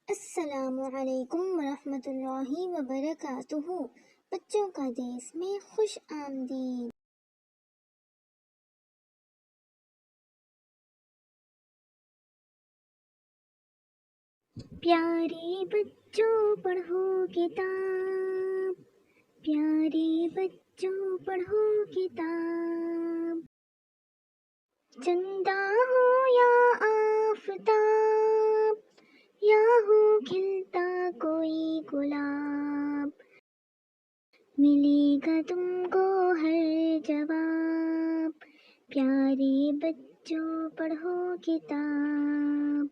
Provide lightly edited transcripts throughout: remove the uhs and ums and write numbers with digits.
السلام علیکم ورحمۃ اللہ وبرکاتہ۔ بچوں کا دیس میں خوش آمدید۔ پیارے بچوں پڑھو کتاب، پیارے بچوں پڑھو کتاب، چندہ ہو یا آفتاب، یا ہو کھلتا کوئی گلاب، ملے گا تم کو ہر جواب۔ پیارے بچوں پڑھو کتاب،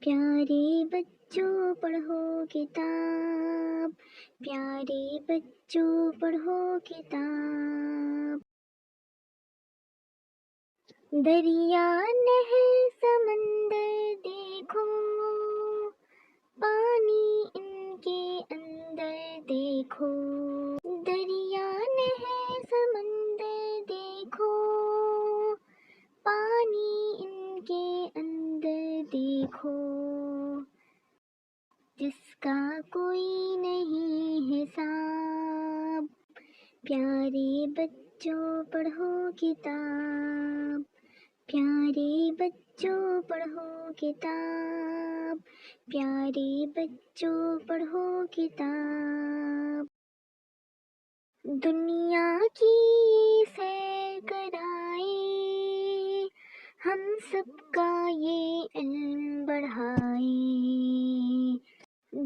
پیارے بچوں پڑھو کتاب، پیارے بچوں پڑھو کتاب۔ دریا نہر سمندر دیکھو، پانی ان کے اندر دیکھو، دریا نہر سمندر دیکھو، پانی ان کے اندر دیکھو، جس کا کوئی نہیں حساب۔ پیارے بچوں پڑھو کتاب، پیارے بچوں پڑھو کتاب، پیارے بچوں پڑھو کتاب۔ دنیا کی یہ سیر کرائے، ہم سب کا یہ علم بڑھائے،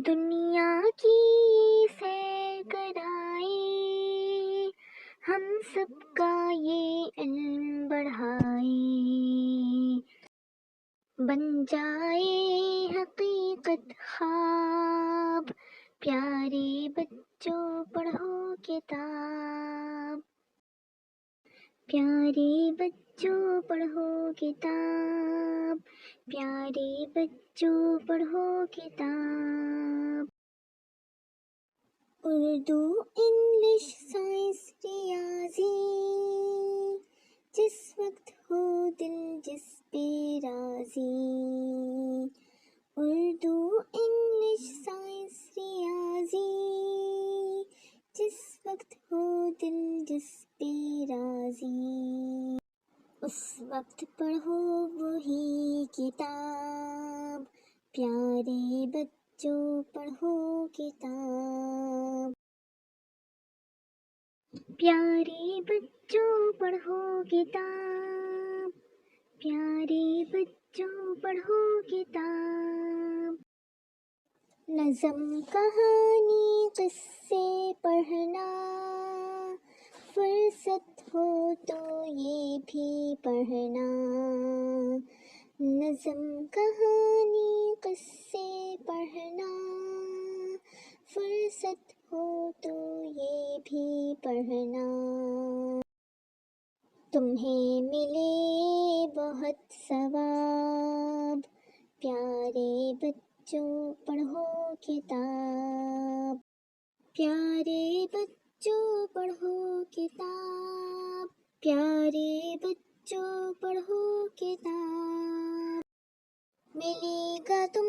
دنیا کی یہ سیر کرائے، ہم سب کا یہ علم بڑھائے، بن جائے حقیقت خواب۔ پیارے بچوں پڑھو کتاب، پیارے بچوں پڑھو کتاب، پیارے بچوں پڑھو کتاب۔ اردو، انگلش، سائنس، ریاضی، جس وقت ہو دل جس پہ راضی، اردو، انگلش، سائنس، ریاضی، جس وقت ہو دل جس پہ راضی، اس وقت پڑھو وہی کتاب۔ پیارے بچوں پڑھو کتاب، پیارے بچوں پڑھو کتاب، پیارے بچوں پڑھو کتاب۔ نظم، کہانی، قصے پڑھنا، فرصت ہو تو یہ بھی پڑھنا، نظم، کہانی، قصے پڑھنا، فرصت ہو تو یہ بھی پڑھنا، تمہیں ملے بہت ثواب۔ پیارے بچوں پڑھو کتاب، پیارے بچوں پڑھو کتاب، پیارے بچوں پڑھو کتاب، ملے گا تم